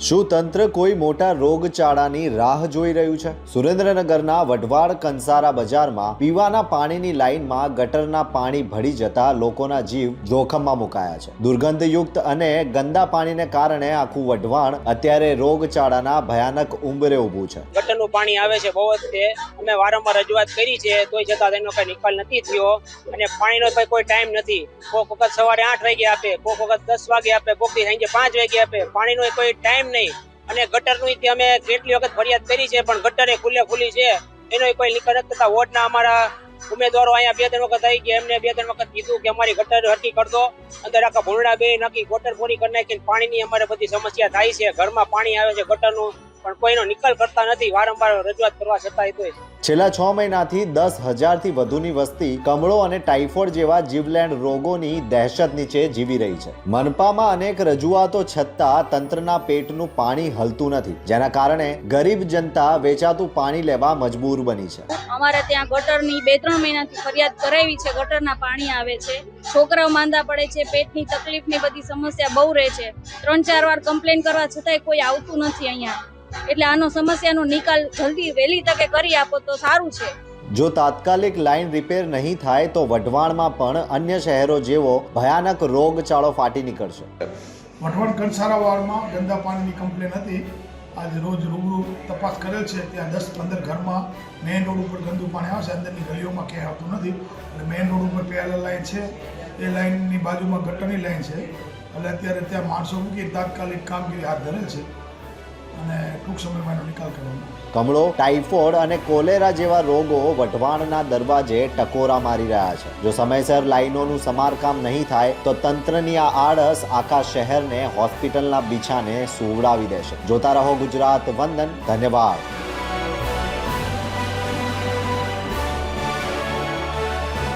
શું તંત્ર કોઈ મોટા રોગચાળાની રાહ જોઈ રહ્યું છે? સુરેન્દ્રનગરના વઢવાડ કંસારા બજારમાં પીવાના પાણીની લાઇનમાં ગટરના પાણી ભળી જતા લોકોના જીવ જોખમમાં મુકાયા છે. દુર્ગંધયુક્ત અને ગંદા પાણીને કારણે આખું વઢવાણ અત્યારે રોગચાળાના ભયાનક ઉંબરે ઊભું છે. ગટરનું પાણી આવે છે બહુ જ તે અમે વારંવાર રજૂઆત કરી છે તોય છતાં તેનો કઈ નિકાલ નથી થયો અને પાણીનો કોઈ ટાઈમ નથી. કોઈક વખત સવારે 8 વાગે આપે, કોઈક વખત 10 વાગે આપે, કોઈક દી સાંજે 5 વાગે આપે. પાણીનો કોઈ ટાઈમ નહીં અને ગટરનું અમે કેટલી વખત ફરિયાદ કરી છે પણ ગટરે ખુલ્લી છે એનો કોઈ નિકાલ નથી થતા. વોર્ડના અમારા ઉમેદવારો અહીંયા 2-3 વખત આવી ગયા, એમને 2-3 વખત કીધું કે અમારી ગટર હરકી કરી દો, અંદર આખા ભૂંડા બે નાખી ગટર પૂરી કરી નાખીને પાણીની અમારે બધી સમસ્યા થાય છે. ઘરમાં પાણી આવે છે ગટરનું પણ કોઈનો નિકાલ કરતા નથી, વારંવાર રજૂઆત કરવા છતાંય. છેલ્લા 6 મહિનાથી 10,000થી વધુની વસ્તી કમળો અને ટાઇફોઇડ જેવા જીવલેણ રોગોની દહેશત નીચે જીવી રહી છે. મનપામાં અનેક રજૂઆતો છતાં તંત્રના પેટનું પાણી હલતું નથી, જેના કારણે ગરીબ જનતા વેચાતું પાણી લેવા મજબૂર બની છે. અમારે ત્યાં ગટરની 2-3 મહિનાથી ફરિયાદ કરાવી છે. ગટરના પાણી આવે છે, છોકરાઓ માંદા પડે છે, પેટની તકલીફની બધી સમસ્યા બહુ રહે છે. 3-4 વાર કમ્પ્લેન કરવા છતાંય કોઈ આવતું નથી અહીંયા. એટલે આનો સમસ્યાનો નિકાલ જલ્દી વહેલી તકે કરી આપો તો સારું છે. જો તાત્કાલિક લાઇન રિપેર નહીં થાય તો વઢવાણમાં પણ અન્ય શહેરો જેવો ભયાનક રોગચાળો ફાટી નીકળશે. વઢવાણ કંસારા વાળમાં ગંદા પાણીની કમ્પ્લેન હતી. આજે રોજ રૂબરૂ તપાસ કરેલ છે. ત્યાં 10-15 ઘરમાં મેઇન રોડ ઉપર ગંદુ પાણી આવે છે, અંદરની ગલીઓમાં ક્યાંય આવતું નથી. એટલે મેઇન રોડ ઉપર પેરેલલ લાઇન છે, એ લાઇનની બાજુમાં ગટરની લાઇન છે. એટલે અત્યારે ત્યાં માણસો મૂકી તાત્કાલિક કામગીરી હાથ ધરેલ છે અને ટૂંક સમયમાં એનો નિકાલ કરવાનો. કમળો, ટાઇફોઇડ અને કોલેરા જેવા રોગો વઢવાણના દરવાજે ટકોરા મારી રહ્યા છે. જો સમયસર લાઇનોનું સમારકામ નહીં થાય તો તંત્રની આ આળસ આખા શહેરને હોસ્પિટલના બીછાને સુવડાવી દેશે. જોતા રહો ગુજરાત વંદન. ધન્યવાદ.